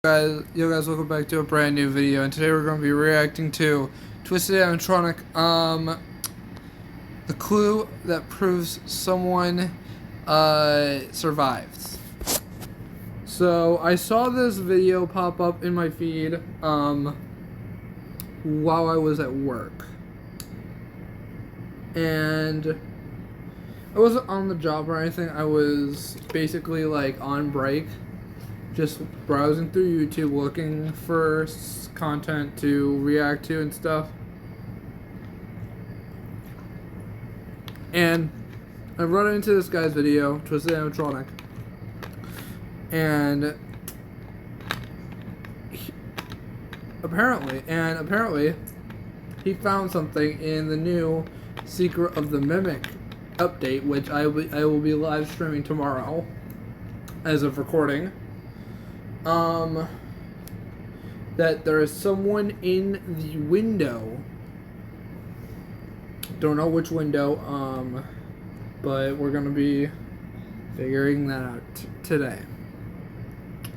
Yo guys, welcome back to a brand new video, and today we're going to be reacting to Twisted Animatronic, the clue that proves someone survived. So I saw this video pop up in my feed while I was at work, and I wasn't on the job or anything. I was basically like on break, just browsing through YouTube looking for content to react to and stuff. And I run into this guy's video, Twisted Animatronic, and apparently he found something in the new Secret of the Mimic update, which I will be live streaming tomorrow as of recording. That there is someone in the window. Don't know which window, but we're gonna be figuring that out today.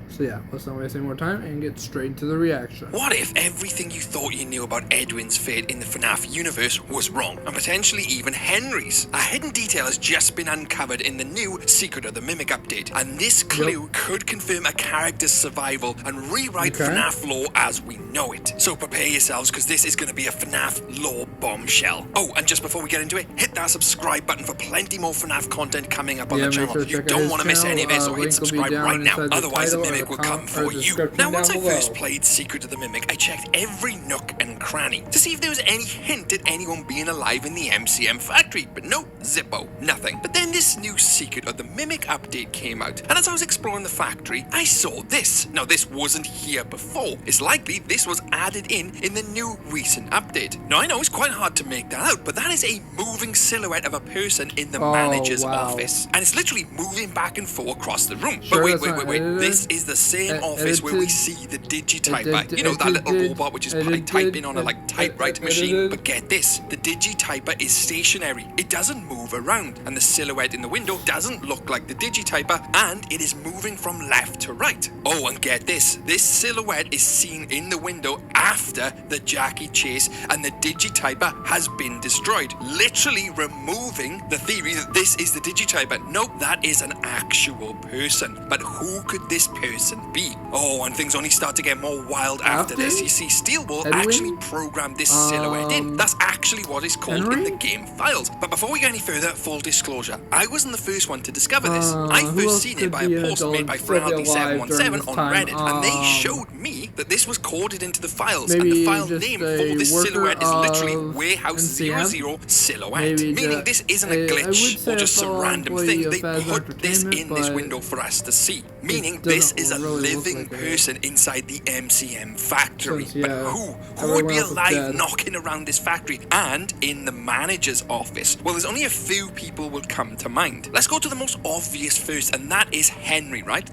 So yeah, let's not waste any more time and get straight into the reaction. What if everything you thought you knew about Edwin's fate in the FNAF universe was wrong, and potentially even Henry's? A hidden detail has just been uncovered in the new Secret of the Mimic update, and this clue could confirm a character's survival and rewrite FNAF lore as we know it. So prepare yourselves, because this is going to be a FNAF lore bombshell. Oh, and just before we get into it, hit that subscribe button for plenty more FNAF content coming up on the channel. You don't want to miss any of it, so hit subscribe right now, otherwise the Mimic will come for you. Now, once I first played Secret of the Mimic, I checked every nook and cranny to see if there was any hint at anyone being alive in the MCM factory, but no, zippo, nothing. But then this new Secret of the Mimic update came out, and as I was exploring the factory, I saw this. Now, this wasn't here before. It's likely this was added in the new recent update. Now, I know it's quite hard to make that out, but that is a moving silhouette of a person in the manager's office, and it's literally moving back and forth across the room. But wait, this is the same office where we see the Digityper. You know, that little robot which is typing on a typewriter machine. But get this, the Digityper is stationary. It doesn't move around, and the silhouette in the window doesn't look like the Digityper, and it is moving from left to right. Oh, and get this, this silhouette is seen in the window after the Jackie chase, and the Digityper has been destroyed, literally removing the theory that this is the Digityper. Nope, that is an actual person. But who could this person be? Oh, and things only start to get more wild after this. You see, Steelball actually programmed this silhouette in. That's actually what it's called in the game files. But before we go any further, full disclosure, I wasn't the first one to discover this. I first seen it by a post made by Frenaldi717 on Reddit, and they showed me that this was coded into the files, and the file name for this silhouette is literally Warehouse 00 Silhouette, meaning this isn't a glitch or just some random thing. They put this in this window for us to see, meaning this is a living person inside the MCM factory. But who would be alive knocking around this factory and in the manager's office? Well, there's only a few people will come to mind. Let's go to the most obvious first, and that is Henry, right?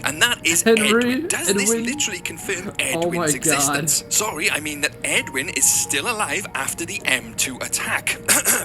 And that is Edwin. Does this literally confirm Edwin's existence? Sorry, I mean that Edwin is still alive after the M2 attack.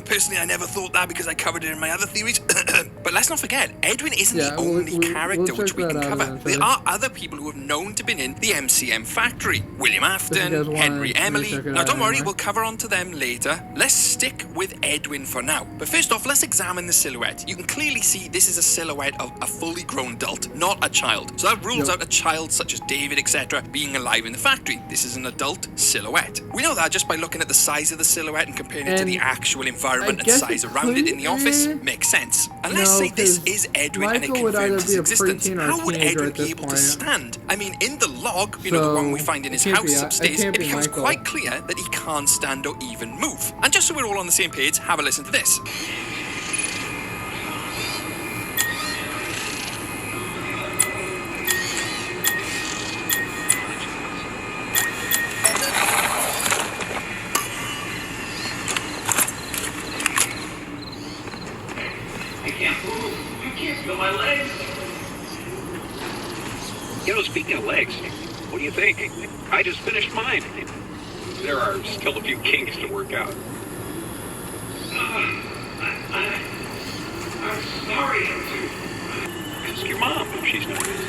Personally, I never thought that because I covered it in my other theories. But let's not forget, Edwin isn't the only character which we can cover. There are other people who have known to been in the MCM factory. William Afton, Henry Emily. Now don't worry, we'll cover onto them later. Let's stick with Edwin for now. But first off, let's examine the silhouette. You can clearly see this is a silhouette of a fully grown adult, not a child. So that rules out a child such as David, etc., being alive in the factory. This is an adult silhouette. We know that just by looking at the size of the silhouette and comparing it to the actual environment and size around it in the office. Makes sense. And let's say this is Edwin and it confirms his existence. How would Edwin be able to stand? I mean, in the log, you know, the one we find in his house upstairs, it becomes quite clear that he can't stand or even move. And just so we're all on the same page, have a listen to this. I can't feel my legs. You know, speaking of legs, what do you think? I just finished mine. There are still a few kinks to work out. I'm sorry, M2. Ask your mom if she's noticed.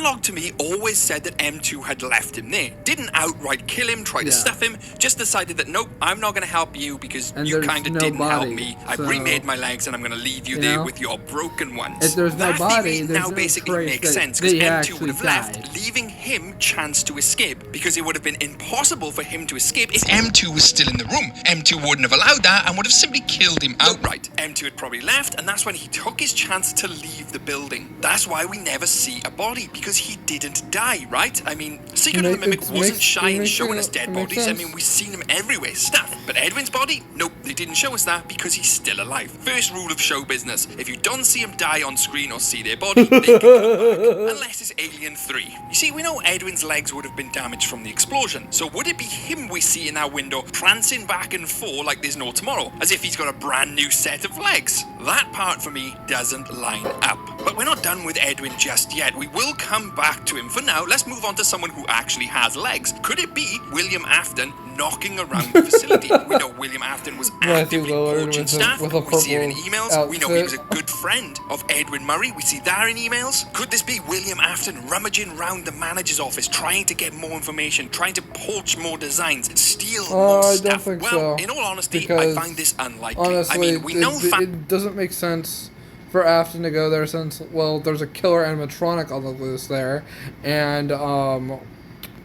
dialogue to me always said that M2 had left him there. Didn't outright kill him, try to stuff him, just decided that nope, I'm not going to help you because And you there's kind of no didn't help body, me. I've so- remade my legs and I'm going to leave you You there know? with your broken ones. If there's no That body, theory there's now no basically trace makes that sense because they M2 would have actually left, died. leaving him chance to escape because it would have been impossible for him to escape if M2 was still in the room. M2 wouldn't have allowed that and would have simply killed him outright. M2 had probably left, and that's when he took his chance to leave the building. That's why we never see a body, because he didn't die, right? I mean, Secret of the Mimic wasn't shy in showing us dead bodies. I mean, we've seen him everywhere, stuff. But Edwin's body? Nope, they didn't show us that because he's still alive. First rule of show business: if you don't see him die on screen or see their body, they can come back. Unless it's Alien 3. You see, we know Edwin's legs would have been damaged from the explosion, so would it be him we see in our window prancing back and forth like there's no tomorrow, as if he's got a brand new set of legs? That part for me doesn't line up. But we're not done with Edwin just yet. We will come back to him. For now, let's move on to someone who actually has legs. Could it be William Afton knocking around the facility? We know William Afton was actively poaching staff. We see it in emails. We know he was a good friend of Edwin Murray. We see that in emails. Could this be William Afton rummaging around the manager's office, trying to get more information, trying to poach more designs, steal more I stuff? don't think Well, so, in all honesty, I because find this unlikely. honestly, I mean, we know it doesn't make sense for Afton to go there since, well, there's a killer animatronic on the loose there, and,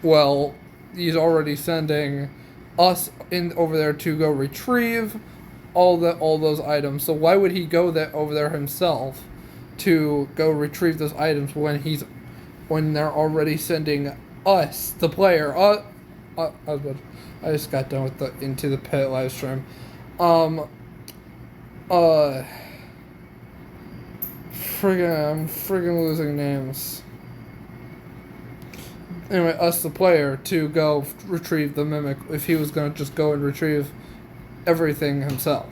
well, he's already sending us in over there to go retrieve all those items. So why would he go over there himself to go retrieve those items when they're already sending us, the player? I just got done with the Into the Pit live stream. I'm friggin' losing names. Anyway, us, the player, to go retrieve the Mimic if he was going to just go and retrieve everything himself.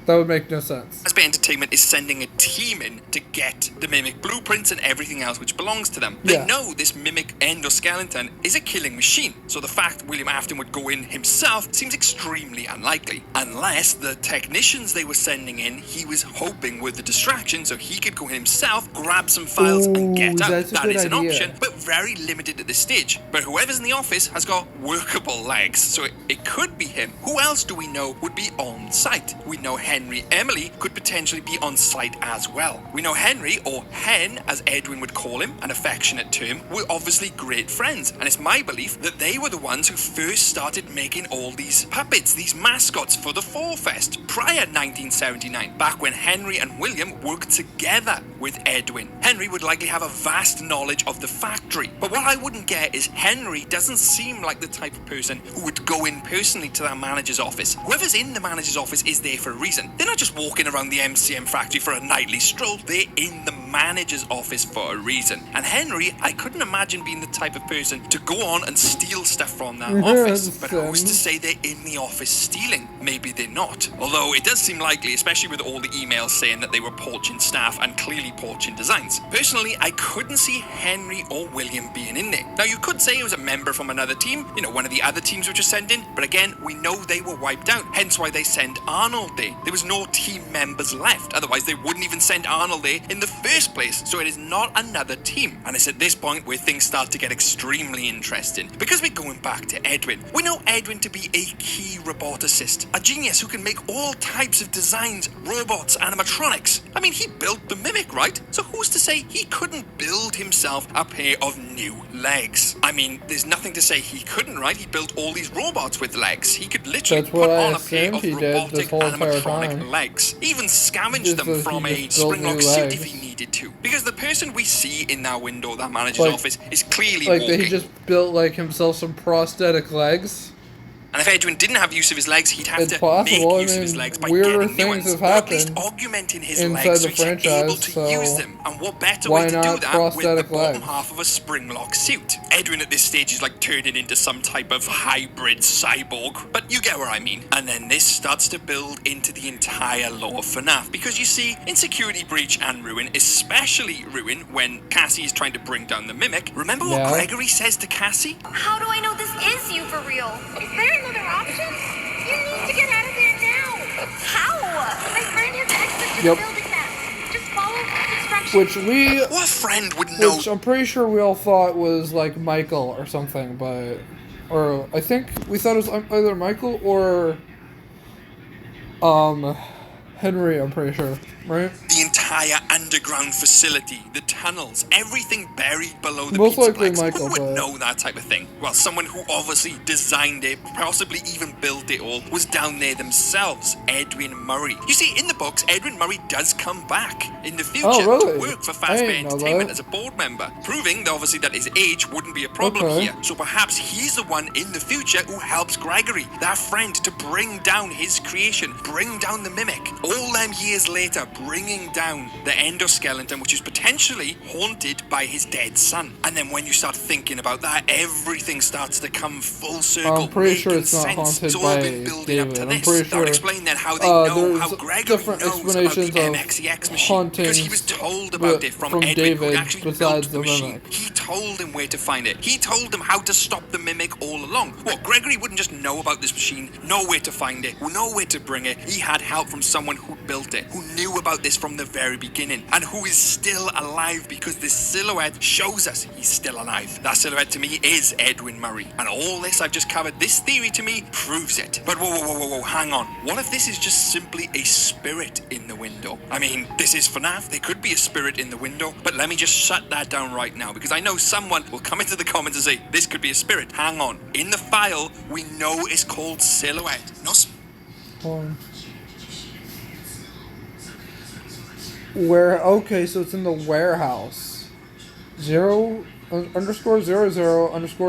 That would make no sense. Asby Entertainment is sending a team in to get the Mimic blueprints and everything else which belongs to them. They know this Mimic endoskeleton is a killing machine, so the fact William Afton would go in himself seems extremely unlikely. Unless the technicians they were sending in, he was hoping were the distraction so he could go in himself, grab some files and get out. That is an option, but very limited at this stage. But whoever's in the office has got workable legs, so it could be him. Who else do we know would be on site? We know Henry Emily could potentially be on site as well. We know Henry, or Hen as Edwin would call him, an affectionate term, were obviously great friends, and it's my belief that they were the ones who first started making all these puppets, these mascots for the Fall Fest prior 1979, back when Henry and William worked together with Edwin. Henry would likely have a vast knowledge of the factory, but what I wouldn't get is Henry doesn't seem like the type of person who would go in personally to that manager's office. Whoever's in the manager's office is there for a reason. They're not just walking around the MCM factory for a nightly stroll, they're in the manager's office for a reason. And Henry, I couldn't imagine being the type of person to go on and steal stuff from that office. But who's to say they're in the office stealing? Maybe they're not. Although it does seem likely, especially with all the emails saying that they were poaching staff and clearly poaching designs. Personally, I couldn't see Henry or William being in there. Now, you could say it was a member from another team, one of the other teams which was sent in, but again, we know they were wiped out, hence why they sent Arnold there. There was no team members left, otherwise they wouldn't even send Arnold there in the first place, so it is not another team. And it's at this point where things start to get extremely interesting, because we're going back to Edwin. We know Edwin to be a key roboticist, a genius who can make all types of designs, robots, animatronics. I mean, he built the Mimic, right? So who's to say he couldn't build himself a pair of new legs? I mean, there's nothing to say he couldn't, right? He built all these robots with legs. He could literally put on a pair of robotic animatronic legs, even scavenge them from a spring-lock suit if he needed to. Because the person we see in that window, that manager's office, is clearly walking. Like, he just built, himself some prosthetic legs. And if Edwin didn't have use of his legs, he'd have it's to possible. make use of his legs by weirder getting new ones, things have or at least happened augmenting his inside legs so the he's able franchise, to so use them. And what better why way to do not that with the prosthetic bottom legs? half of a spring-lock suit? Edwin at this stage is like turning into some type of hybrid cyborg, but you get what I mean. And then this starts to build into the entire lore of FNAF, because you see, in Security Breach and Ruin, especially Ruin, when Cassie is trying to bring down the Mimic, remember what Gregory says to Cassie? How do I know this is you for real? Is there another option? You need to get out of there now! How? My friend has access to the building map. Just follow the Which What friend would know? which I'm pretty sure we all thought was like Michael or something, or I think we thought it was either Michael or Henry, I'm pretty sure, right? The entire underground facility, the tunnels, everything buried below the Most likely pizzaplex. Michael, Who would but know that type of thing? Well, someone who obviously designed it, possibly even built it all, was down there themselves, Edwin Murray. You see, in the books, Edwin Murray does come back in the future really? to work for I Fazbear didn't know Entertainment that. as a board member, proving obviously that his age wouldn't be a problem Okay. here. So perhaps he's the one in the future who helps Gregory, that friend, to bring down his creation, bring down the mimic. All them years later, bringing down the endoskeleton, which is potentially haunted by his dead son. And then when you start thinking about that, everything starts to come full circle. I'm pretty sure making it's not sense. haunted It's all by been building up David. to I'm this. pretty That would sure, explain then how they know how there's Gregory different knows about explanations the of MXEX machine, because he was told hauntings about it from Edwin, David who actually built besides the the machine. mimic. He told him where to find it. He told him how to stop the mimic all along. What, Gregory wouldn't just know about this machine, know where to find it, know where to bring it. He had help from someone who built it, who knew about this from the very beginning, and who is still alive, because this silhouette shows us he's still alive. That silhouette to me is Edwin Murray, and all this I've just covered, this theory to me proves it. But whoa, hang on. What if this is just simply a spirit in the window? I mean, this is FNAF, there could be a spirit in the window, but let me just shut that down right now, because I know someone will come into the comments and say, this could be a spirit. Hang on. In the file, we know it's called Silhouette. Okay, so it's in the warehouse. _00_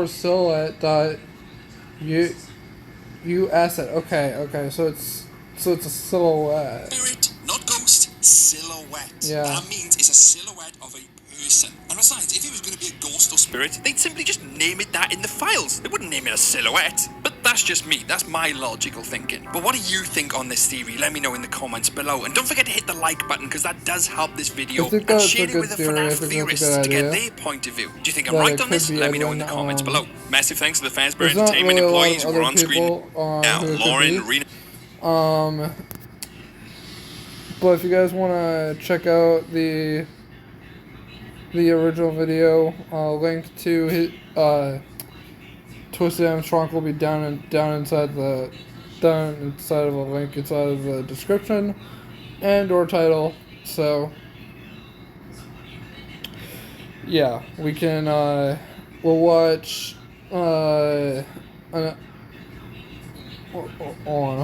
silhouette dot u asset. Okay, so it's a silhouette. Spirit, not ghost, silhouette. Yeah. That means it's a silhouette of a person. And besides, if it was going to be a ghost or spirit, they'd simply just name it that in the files. They wouldn't name it a silhouette. But that's just me. That's my logical thinking. But what do you think on this theory? Let me know in the comments below. And don't forget to hit the like button, because that does help this video. I think And that's a share it good with a theory. I FNAF think that's a theorist good to get idea. their point of view. Do you think I'm That right it on could this? be Let me know in the Edwin, comments below. Massive thanks to the Fazbear There's not Entertainment really a lot employees of who are other on screen. people Now, who it could Lauren, be. Rena. But if you guys want to check out the original video, link to his Twisted M's trunk will be down inside of a link inside of the description and or title. So yeah, we can we'll watch on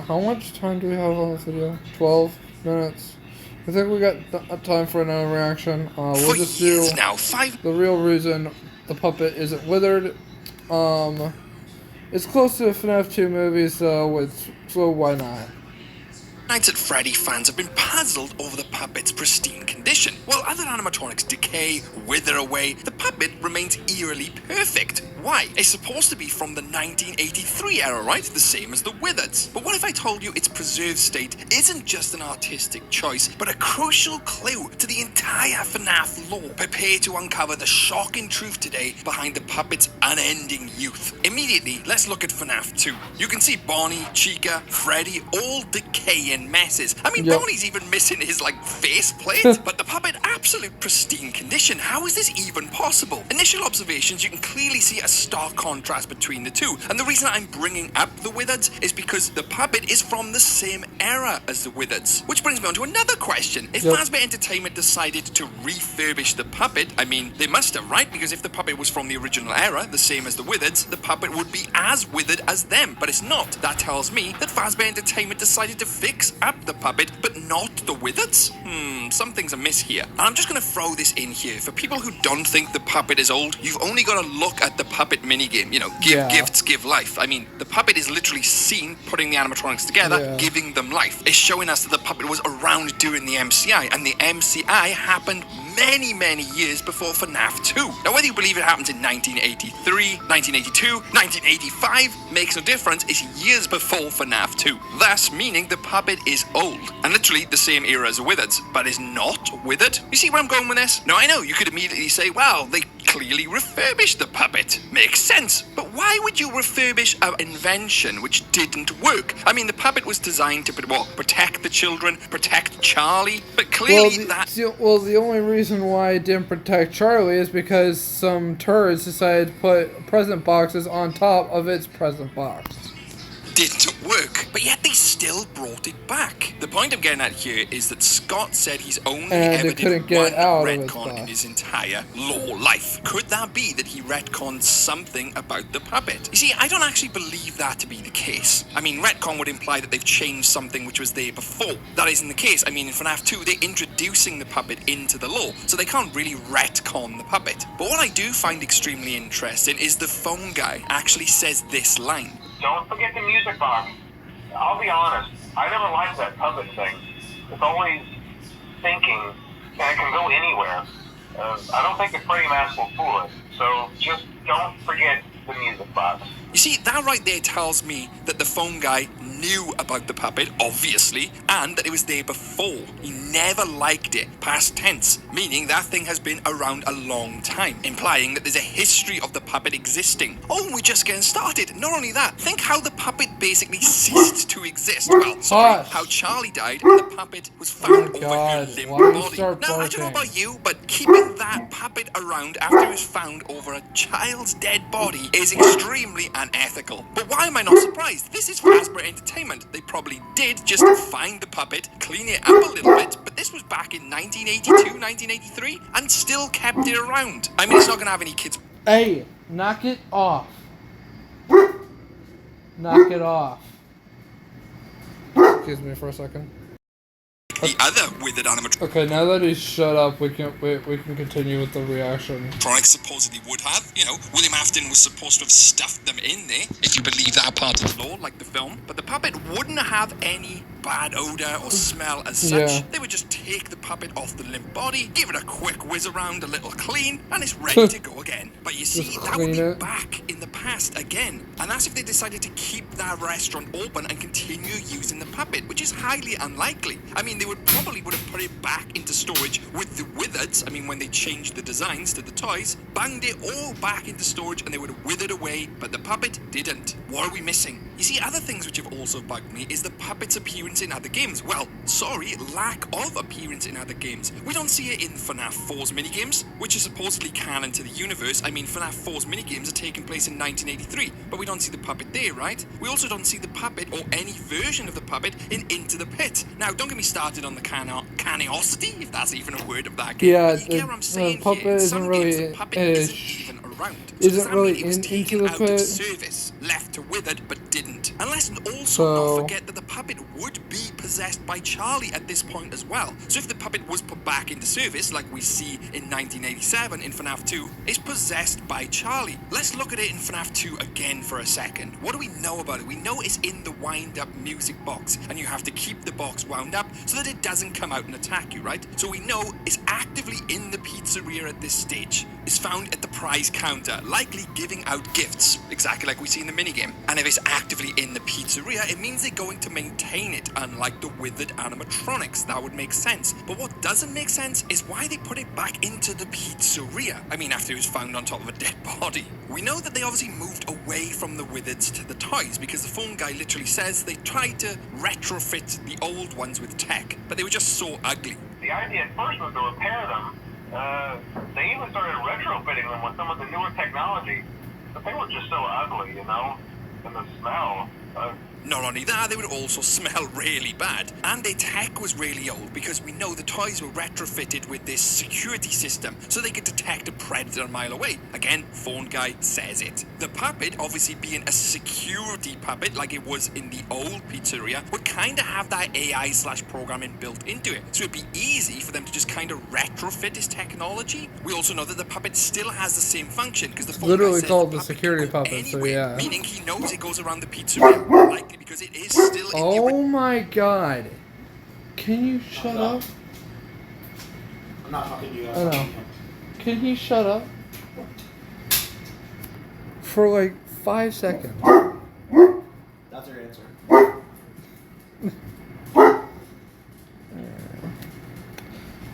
how much time do we have on this video? 12 minutes. I think we got time for another reaction. We'll For just do years now, 5 the real reason the puppet isn't withered. It's close to a FNAF 2 movie, so why not? Nights at Freddy fans have been puzzled over the puppet's pristine condition. While other animatronics decay, wither away, the puppet remains eerily perfect. Why? It's supposed to be from the 1983 era, right? The same as the Wizards. But what if I told you its preserved state isn't just an artistic choice, but a crucial clue to the entire FNAF lore? Prepare to uncover the shocking truth today behind the puppet's unending youth. Immediately, let's look at FNAF 2. You can see Bonnie, Chica, Freddy all decaying messes. I mean, Yep. Bonnie's even missing his, face plate, but the puppet absolute pristine condition. How is this even possible? Initial observations, you can clearly see a stark contrast between the two, and the reason I'm bringing up the Wizards is because the puppet is from the same era as the Wizards. Which brings me on to another question. If Yep. Fazbear Entertainment decided to refurbish the puppet, I mean, they must have, right? Because if the puppet was from the original era, the same as the Wizards, the puppet would be as withered as them, but it's not. That tells me that Fazbear Entertainment decided to fix up the puppet, but not the Wizards? Something's amiss here. And I'm just going to throw this in here. For people who don't think the puppet is old, you've only got to look at the puppet minigame. You know, give Yeah. gifts, give life. I mean, the puppet is literally seen putting the animatronics together, Yeah. giving them life. It's showing us that the puppet was around during the MCI, and the MCI happened many years before FNAF 2. Now, whether you believe it happened in 1983, 1982, 1985, makes no difference. It's years before FNAF 2. Thus, meaning the puppet is old, and literally the same era as the Wizards, but is not withered. You see where I'm going with this? Now, I know you could immediately say, wow, they clearly refurbished the puppet. Makes sense. But why would you refurbish an invention which didn't work? I mean, the puppet was designed to protect the children, protect Charlie, but clearly the only reason why it didn't protect Charlie is because some turds decided to put present boxes on top of its present box. Didn't work, but yet they still brought it back. The point I'm getting at here is that Scott said he's only ever did one retcon in his entire lore life. Could that be that he retconned something about the puppet? You see, I don't actually believe that to be the case. I mean, retcon would imply that they've changed something which was there before. That isn't the case. I mean, in FNAF 2, they're introducing the puppet into the lore, so they can't really retcon the puppet. But what I do find extremely interesting is the phone guy actually says this line. Don't forget the music box. I'll be honest, I never liked that puppet thing. It's always thinking, and it can go anywhere. I don't think the Freddy mask will fool it, so just don't forget the music box. You see, that right there tells me that the phone guy knew about the puppet, obviously, and that it was there before. He never liked it, past tense, meaning that thing has been around a long time, implying that there's a history of the puppet existing. Oh, we're just getting started. Not only that, think how the puppet basically ceased to exist. Well, sorry, how Charlie died and the puppet was found over her limp body. Now, I don't know about you, but keeping that puppet around after it was found over a child's dead body is extremely unethical. But why am I not surprised? This is Hasbro Entertainment. They probably did just find the puppet, clean it up a little bit, but this was back in 1982, 1983, and still kept it around. I mean, it's not going to have any kids. Hey, knock it off. Knock it off. Excuse me for a second. The other withered animatronics Okay, now that he's shut up, we can continue with the reaction. supposedly would have. You know, William Afton was supposed to have stuffed them in there, if you believe that part of the lore, like the film. But the puppet wouldn't have any bad odor or smell as such. Yeah. They would just take the puppet off the limp body, give it a quick whiz around, a little clean, and it's ready to go again. But you see, that would be back in the past again. And that's if they decided to keep that restaurant open and continue using the puppet, which is highly unlikely. I mean, they would have put it back into storage with the withereds. I mean, when they changed the designs to the toys, banged it all back into storage and they would have withered away, but the puppet didn't. What are we missing? You see, other things which have also bugged me is the puppet's appearance in other games. Well, sorry, lack of appearance in other games. We don't see it in FNAF 4's minigames, which is supposedly canon to the universe. I mean, FNAF 4's minigames are taking place in 1983, but we don't see the puppet there, right? We also don't see the puppet or any version of the puppet in Into the Pit. Now, don't get me started on the caniosity, if that's even a word of that game. Yeah, you get what I'm saying the puppet here. isn't really the puppet isn't even around. Isn't really it was taken into the out pit. of service, left to withered, but didn't. And let's also not forget that the puppet would be possessed by Charlie at this point as well. So if the puppet was put back into service, like we see in 1987 in FNAF 2, it's possessed by Charlie. Let's look at it in FNAF 2 again for a second. What do we know about it? We know it's in the wind-up music box, and you have to keep the box wound up so that it doesn't come out and attack you, right? So we know it's actively in the pizzeria at this stage. It's found at the prize counter, likely giving out gifts, exactly like we see in the minigame. And if it's actively in the pizzeria, it means they're going to maintain it, unlike the withered animatronics. That would make sense. But what doesn't make sense is why they put it back into the pizzeria. I mean, after it was found on top of a dead body. We know that they obviously moved away from the withereds to the toys, because the phone guy literally says they tried to retrofit the old ones with tech, but they were just so ugly. The idea at first was to repair them. They even started retrofitting them with some of the newer technology, but they were just so ugly, you know, and the smell. Not only that, they would also smell really bad. And their tech was really old, because we know the toys were retrofitted with this security system, so they could detect a predator a mile away. Again, phone guy says it. The puppet, obviously being a security puppet like it was in the old pizzeria, would kind of have that AI/programming built into it. So it'd be easy for them to just kind of retrofit his technology. We also know that the puppet still has the same function, because the phone literally guy says called the the security puppet, anywhere, so yeah. meaning he knows it goes around the pizzeria, likely because it is still in the Oh my god. Can you shut up? I'm not talking to you. I know. Can he shut up? For like 5 seconds. That's your answer.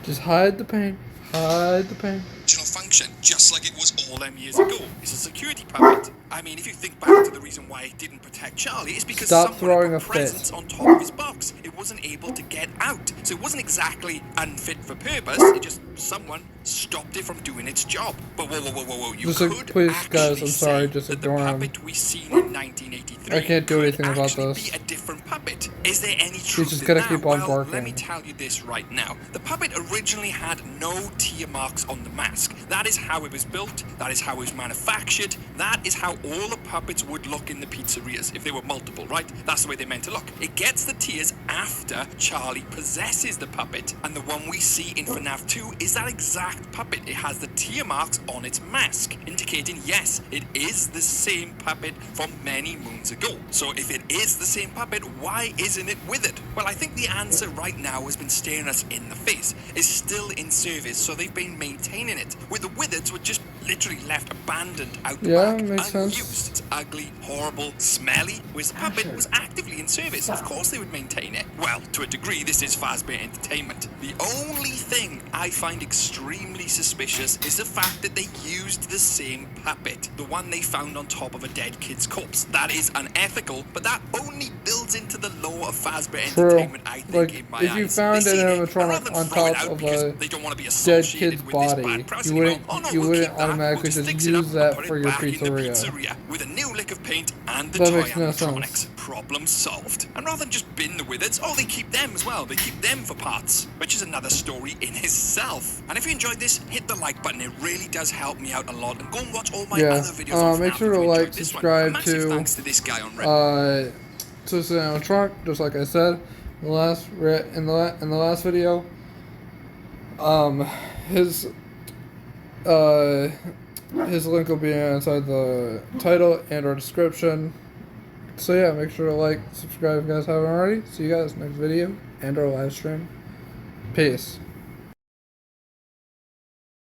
Just hide the pain. Hide the pain. original function, just like it was all them years ago. It's a security puppet. I mean, if you think back to the reason why it didn't protect Charlie, it's because Stop someone throwing had a put fit. presents on top of his box. It wasn't able to get out. So it wasn't exactly unfit for purpose. It just, someone stopped it from doing its job. But whoa. You Just could please, actually guys, I'm sorry, say just that the ignore him. puppet we seen in 1983 I can't do could anything about actually this. be a different puppet. Is there any truth just in gonna that? keep on Well, barking. let me tell you this right now. The puppet originally had no tear marks on the mask. That is how it was built. That is how it was manufactured. That is how all the puppets would look in the pizzerias if they were multiple, right? That's the way they're meant to look. It gets the tears after Charlie possesses the puppet. And the one we see in FNAF 2 is that exact puppet. It has the tear marks on its mask, indicating, yes, it is the same puppet from many moons ago. So if it is the same puppet, why isn't it withered? Well, I think the answer right now has been staring us in the face. It's still in service, so they've been maintaining it. With the withers were just literally left abandoned out the Yeah, back, makes unused. sense. It's ugly, horrible, smelly. Whereas the puppet was actively in service. Of course they would maintain it. Well, to a degree, this is Fazbear Entertainment. The only thing I find extremely suspicious is the fact that they used the same puppet, the one they found on top of a dead kid's corpse. That is unethical, but that only builds into the lore of Fazbear True. Entertainment, I think, in my Like, if you eyes. found They an see it, and animatronic rather than on throw it top out of because a they don't want to be dead associated kid's with this body, bad press, you and they wouldn't, go, "Oh, no, you we'll wouldn't keep that. automatically We'll just fix it use up that and put for it your back in the pizzeria. pizzeria with a new lick of paint and the That toy makes no animatronics. sense. Problem solved. And rather than just bin the withers, oh, they keep them as well. They keep them for parts, which is another story in itself. And if you enjoyed this, hit the like button. It really does help me out a lot. And go and watch all my Yeah. other videos on Make FNAF sure if to you like, enjoyed this one. subscribe A massive to, thanks to this guy on Reddit. to the animatronic, just like I said in the last video. His link will be inside the title and or description. So yeah, make sure to like, subscribe if you guys haven't already. See you guys next video and our live stream. Peace.